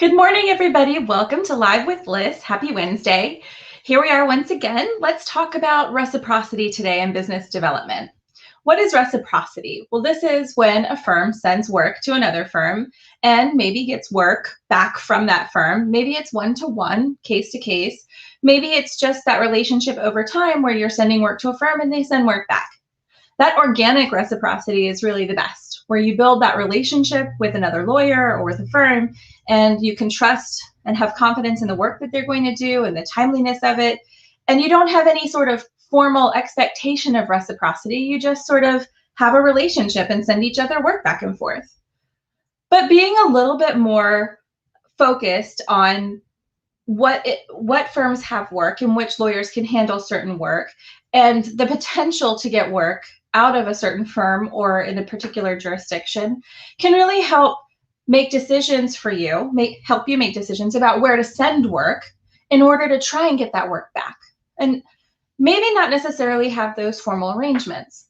Good morning, everybody. Welcome to Live with Liz. Happy Wednesday. Here we are once again. Let's talk about reciprocity today in business development. What is reciprocity? Well, this is when a firm sends work to another firm and maybe gets work back from that firm. Maybe it's one-to-one, case to case. Maybe it's just that relationship over time where you're sending work to a firm and they send work back. That organic reciprocity is really the best, where you build that relationship with another lawyer or with a firm, and you can trust and have confidence in the work that they're going to do and the timeliness of it. And you don't have any sort of formal expectation of reciprocity. You just sort of have a relationship and send each other work back and forth. But being a little bit more focused on what firms have work and which lawyers can handle certain work and the potential to get work out of a certain firm or in a particular jurisdiction can really help make decisions for you, help you make decisions about where to send work in order to try and get that work back. And maybe not necessarily have those formal arrangements.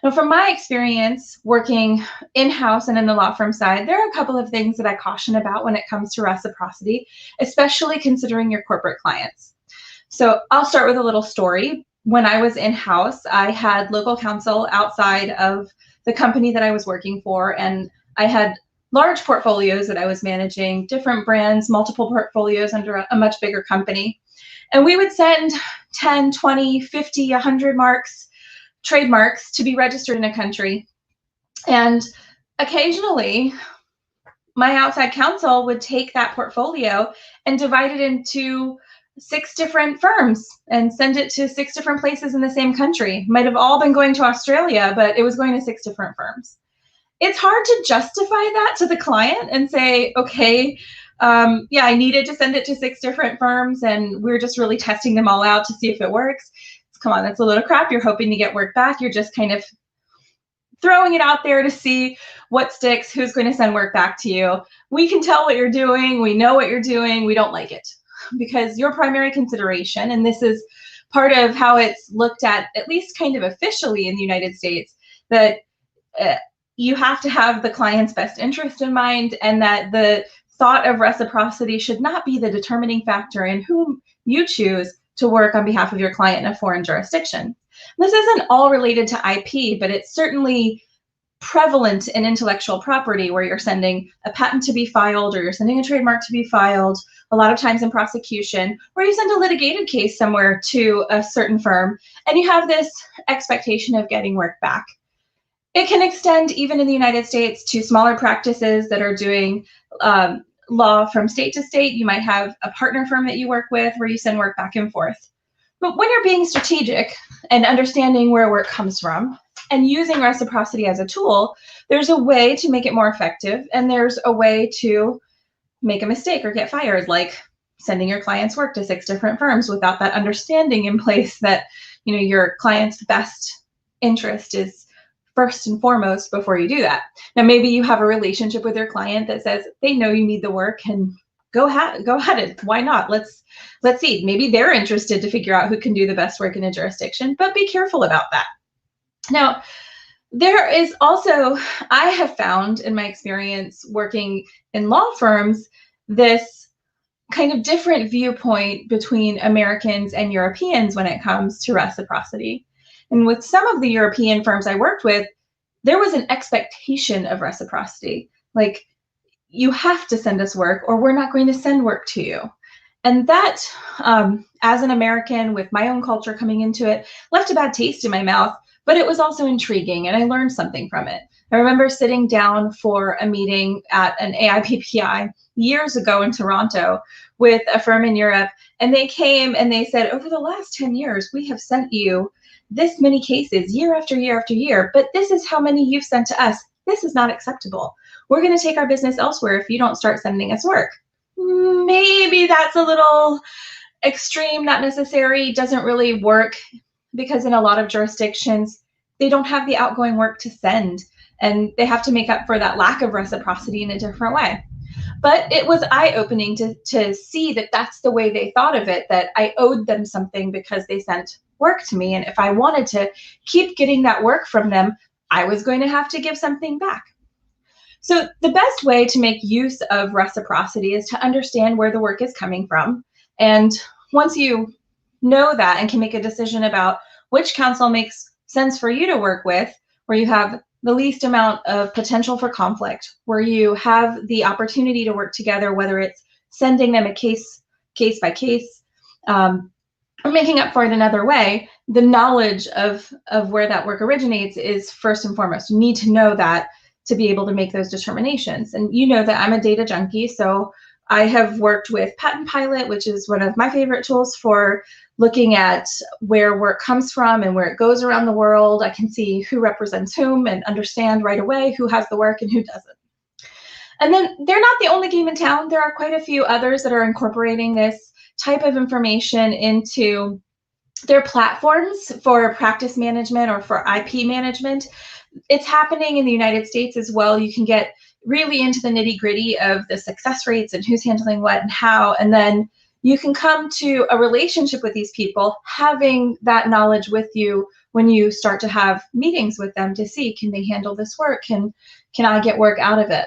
Now, from my experience working in-house and in the law firm side, there are a couple of things that I caution about when it comes to reciprocity, especially considering your corporate clients. So I'll start with a little story. When I was in-house, I had local counsel outside of the company that I was working for, and I had large portfolios that I was managing, different brands, multiple portfolios under a much bigger company. And we would send 10, 20, 50, 100 trademarks to be registered in a country. And occasionally, my outside counsel would take that portfolio and divide it into 6 different firms and send it to 6 different places in the same country. Might have all been going to Australia, but it was going to 6 different firms. It's hard to justify that to the client and say, okay, yeah, I needed to send it to 6 different firms and we're just really testing them all out to see if it works. Come on, that's a load of crap. You're hoping to get work back. You're just kind of throwing it out there to see what sticks, who's going to send work back to you. We can tell what you're doing. We know what you're doing. We don't like it because your primary consideration, and this is part of how it's looked at least kind of officially in the United States, that you have to have the client's best interest in mind, and that the thought of reciprocity should not be the determining factor in whom you choose to work on behalf of your client in a foreign jurisdiction. This isn't all related to IP, but it's certainly prevalent in intellectual property where you're sending a patent to be filed or you're sending a trademark to be filed, a lot of times in prosecution, or you send a litigated case somewhere to a certain firm and you have this expectation of getting work back. It can extend even in the United States to smaller practices that are doing law from state to state. You might have a partner firm that you work with where you send work back and forth. But when you're being strategic and understanding where work comes from and using reciprocity as a tool, there's a way to make it more effective, and there's a way to make a mistake or get fired, like sending your client's work to 6 different firms without that understanding in place that, you know, your client's best interest is first and foremost before you do that. Now, maybe you have a relationship with your client that says they know you need the work and go ahead it. Why not? Let's see. Maybe they're interested to figure out who can do the best work in a jurisdiction, but be careful about that. Now, there is also, I have found in my experience working in law firms, this kind of different viewpoint between Americans and Europeans when it comes to reciprocity. And with some of the European firms I worked with, there was an expectation of reciprocity. Like, you have to send us work or we're not going to send work to you. And that, as an American with my own culture coming into it, left a bad taste in my mouth, but it was also intriguing and I learned something from it. I remember sitting down for a meeting at an AIPPI years ago in Toronto with a firm in Europe, and they came and they said, over the last 10 years, we have sent you this many cases year after year after year, but this is how many you've sent to us. This is not acceptable. We're going to take our business elsewhere if you don't start sending us work. Maybe that's a little extreme, not necessary, doesn't really work, because in a lot of jurisdictions, they don't have the outgoing work to send, and they have to make up for that lack of reciprocity in a different way. But it was eye-opening to see that that's the way they thought of it, that I owed them something because they sent work to me, and if I wanted to keep getting that work from them, I was going to have to give something back. So the best way to make use of reciprocity is to understand where the work is coming from. And once you know that and can make a decision about which counsel makes sense for you to work with, where you have the least amount of potential for conflict, where you have the opportunity to work together, whether it's sending them a case by case, or making up for it another way, the knowledge of where that work originates is first and foremost. You need to know that to be able to make those determinations. And you know that I'm a data junkie, so I have worked with Patent Pilot, which is one of my favorite tools for looking at where work comes from and where it goes around the world. I can see who represents whom and understand right away who has the work and who doesn't. And then they're not the only game in town. There are quite a few others that are incorporating this type of information into their platforms for practice management or for IP management. It's happening in the United States as well. You can get really into the nitty-gritty of the success rates and who's handling what and how, and then you can come to a relationship with these people, having that knowledge with you when you start to have meetings with them to see, can they handle this work? Can I get work out of it?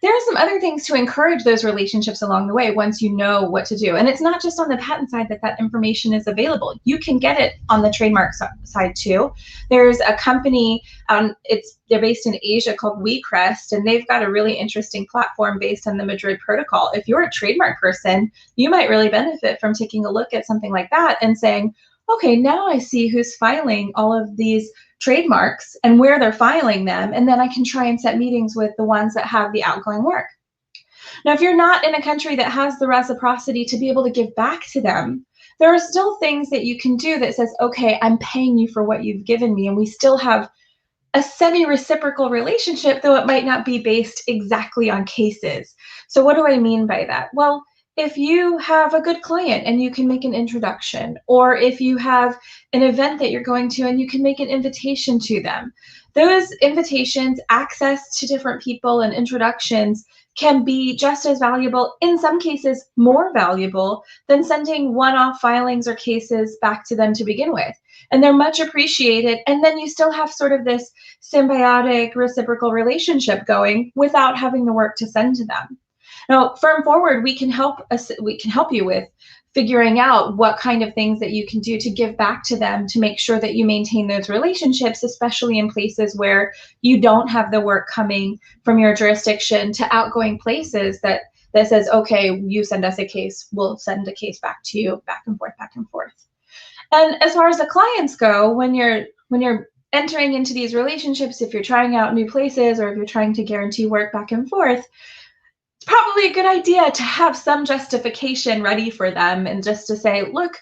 There are some other things to encourage those relationships along the way once you know what to do. And it's not just on the patent side that information is available. You can get it on the trademark side too. There's a company, they're based in Asia called WeCrest, and they've got a really interesting platform based on the Madrid Protocol. If you're a trademark person, you might really benefit from taking a look at something like that and saying, okay, now I see who's filing all of these trademarks and where they're filing them, and then I can try and set meetings with the ones that have the outgoing work. Now, if you're not in a country that has the reciprocity to be able to give back to them, there are still things that you can do that says, okay, I'm paying you for what you've given me, and we still have a semi-reciprocal relationship, though it might not be based exactly on cases. So what do I mean by that? Well, if you have a good client and you can make an introduction, or if you have an event that you're going to and you can make an invitation to them, those invitations, access to different people and introductions can be just as valuable, in some cases more valuable, than sending one-off filings or cases back to them to begin with. And they're much appreciated. And then you still have sort of this symbiotic reciprocal relationship going without having the work to send to them. Now, Firm Forward, we can help you with figuring out what kind of things that you can do to give back to them to make sure that you maintain those relationships, especially in places where you don't have the work coming from your jurisdiction to outgoing places that says, okay, you send us a case, we'll send a case back to you, back and forth, back and forth. And as far as the clients go, when you're entering into these relationships, if you're trying out new places or if you're trying to guarantee work back and forth, it's probably a good idea to have some justification ready for them and just to say, look,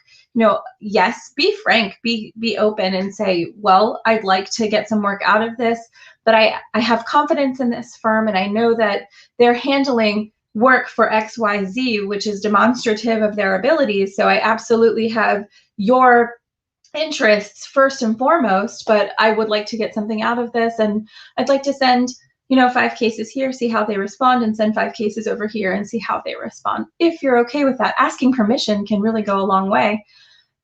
yes, be frank, be open and say, well, I'd like to get some work out of this, but I have confidence in this firm and I know that they're handling work for XYZ, which is demonstrative of their abilities. So I absolutely have your interests first and foremost, but I would like to get something out of this. And I'd like to send 5 cases here, see how they respond, and send 5 cases over here and see how they respond. If you're okay with that, asking permission can really go a long way.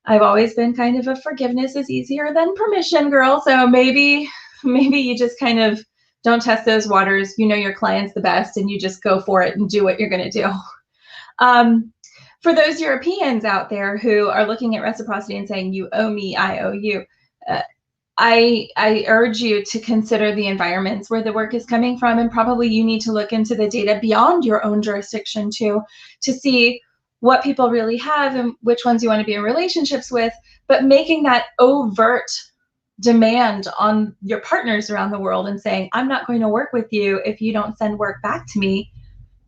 I've always been kind of a forgiveness is easier than permission girl, so maybe you just kind of don't test those waters. You know your clients the best, and you just go for it and do what you're going to do. For those Europeans out there who are looking at reciprocity and saying, you owe me, I owe you, I urge you to consider the environments where the work is coming from, and probably you need to look into the data beyond your own jurisdiction too, to see what people really have and which ones you want to be in relationships with, but making that overt demand on your partners around the world and saying, I'm not going to work with you if you don't send work back to me.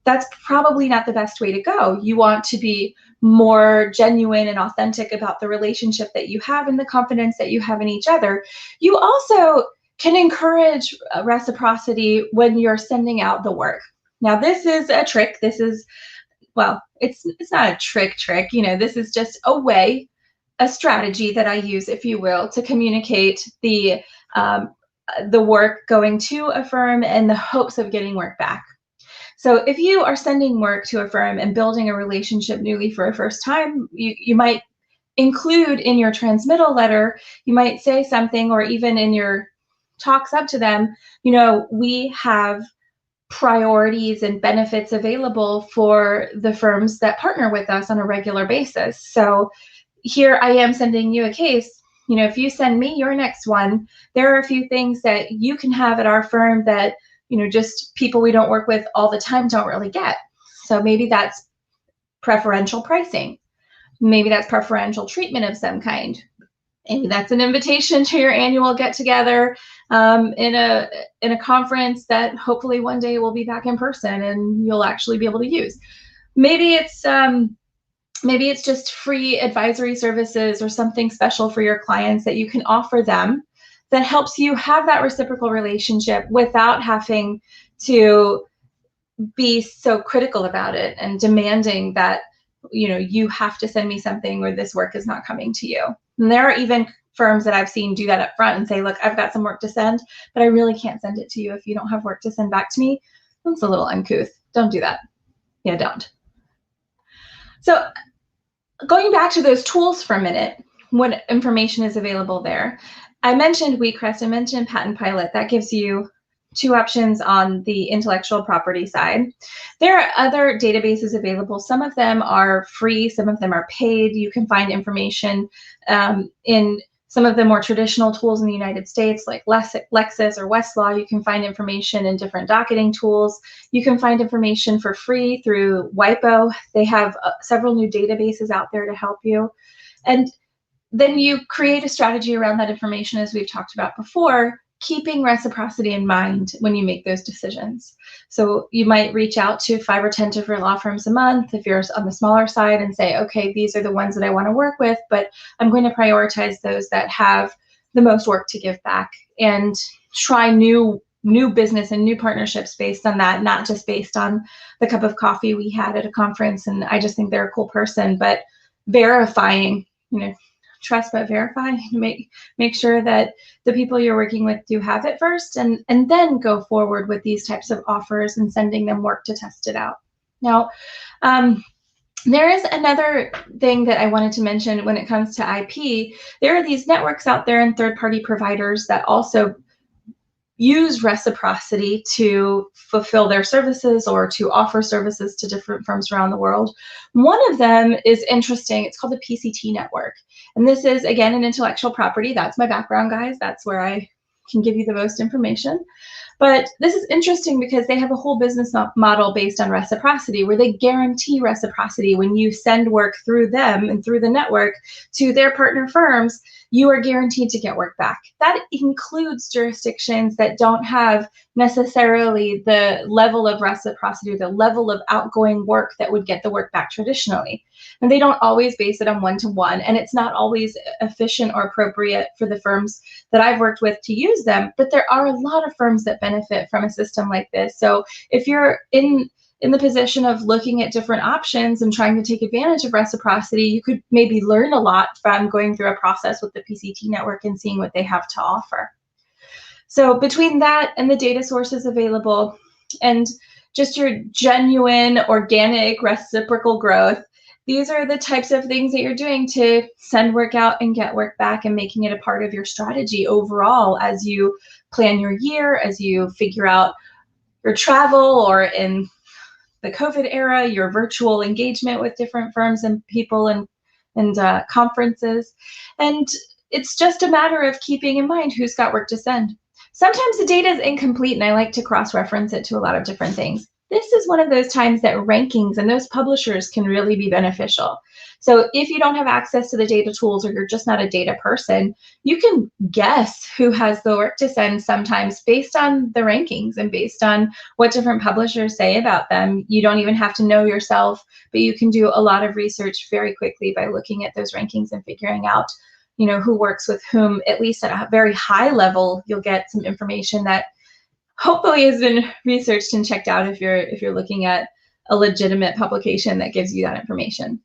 That's probably not the best way to go. You want to be more genuine and authentic about the relationship that you have and the confidence that you have in each other. You also can encourage reciprocity when you're sending out the work. Now, this is a trick. This is, well, it's not a trick. This is just a way, a strategy that I use, if you will, to communicate the work going to a firm in the hopes of getting work back. So if you are sending work to a firm and building a relationship newly for a first time, you might include in your transmittal letter, you might say something, or even in your talks up to them, we have priorities and benefits available for the firms that partner with us on a regular basis. So here I am sending you a case. If you send me your next one, there are a few things that you can have at our firm that, just people we don't work with all the time don't really get. So maybe that's preferential pricing. Maybe that's preferential treatment of some kind. Maybe that's an invitation to your annual get-together in a conference that hopefully one day will be back in person and you'll actually be able to use. Maybe it's just free advisory services or something special for your clients that you can offer them that helps you have that reciprocal relationship without having to be so critical about it and demanding that you have to send me something or this work is not coming to you. And there are even firms that I've seen do that up front and say, look, I've got some work to send, but I really can't send it to you if you don't have work to send back to me. That's a little uncouth. Don't do that. Yeah, don't. So going back to those tools for a minute, what information is available there? I mentioned WeCrest, I mentioned Patent Pilot. That gives you 2 options on the intellectual property side. There are other databases available. Some of them are free, some of them are paid. You can find information in some of the more traditional tools in the United States, like Lexis or Westlaw. You can find information in different docketing tools. You can find information for free through WIPO. They have several new databases out there to help you. And then you create a strategy around that information, as we've talked about before, keeping reciprocity in mind when you make those decisions. So you might reach out to 5 or 10 different law firms a month if you're on the smaller side and say, okay, these are the ones that I want to work with, but I'm going to prioritize those that have the most work to give back, and try new business and new partnerships based on that, not just based on the cup of coffee we had at a conference and I just think they're a cool person, but verifying, trust but verify. Make sure that the people you're working with do have it first, and then go forward with these types of offers and sending them work to test it out. Now, there is another thing that I wanted to mention when it comes to IP. There are these networks out there and third-party providers that also use reciprocity to fulfill their services or to offer services to different firms around the world. One of them is interesting. It's called the PCT network. And this is, again, an intellectual property. That's my background, guys. That's where I can give you the most information. But this is interesting because they have a whole business model based on reciprocity, where they guarantee reciprocity. When you send work through them and through the network to their partner firms, you are guaranteed to get work back. That includes jurisdictions that don't have necessarily the level of reciprocity or the level of outgoing work that would get the work back traditionally. And they don't always base it on one-to-one, and it's not always efficient or appropriate for the firms that I've worked with to use them, but there are a lot of firms that benefit from a system like this. So if you're in the position of looking at different options and trying to take advantage of reciprocity, you could maybe learn a lot from going through a process with the PCT network and seeing what they have to offer. So between that and the data sources available and just your genuine, organic, reciprocal growth, these are the types of things that you're doing to send work out and get work back, and making it a part of your strategy overall as you plan your year, as you figure out your travel, or in the COVID era, your virtual engagement with different firms and people and conferences. And it's just a matter of keeping in mind who's got work to send. Sometimes the data is incomplete, and I like to cross-reference it to a lot of different things. This is one of those times that rankings and those publishers can really be beneficial. So if you don't have access to the data tools, or you're just not a data person, you can guess who has the work to send sometimes based on the rankings and based on what different publishers say about them. You don't even have to know yourself, but you can do a lot of research very quickly by looking at those rankings and figuring out, who works with whom. At least at a very high level, you'll get some information that hopefully has been researched and checked out if you're looking at a legitimate publication that gives you that information.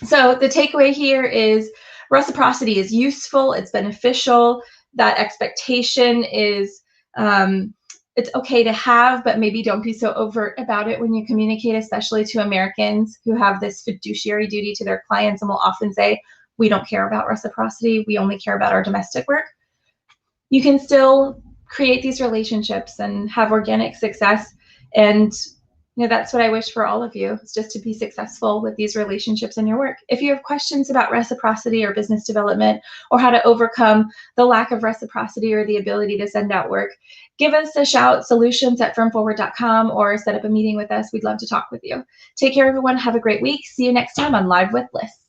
So the takeaway here is reciprocity is useful, it's beneficial. That expectation is, it's okay to have, but maybe don't be so overt about it when you communicate, especially to Americans who have this fiduciary duty to their clients and will often say, we don't care about reciprocity, we only care about our domestic work. You can still create these relationships and have organic success And that's what I wish for all of you, is just to be successful with these relationships in your work. If you have questions about reciprocity or business development, or how to overcome the lack of reciprocity or the ability to send out work, give us a shout, solutions@firmforward.com, or set up a meeting with us. We'd love to talk with you. Take care, everyone. Have a great week. See you next time on Live with Liz.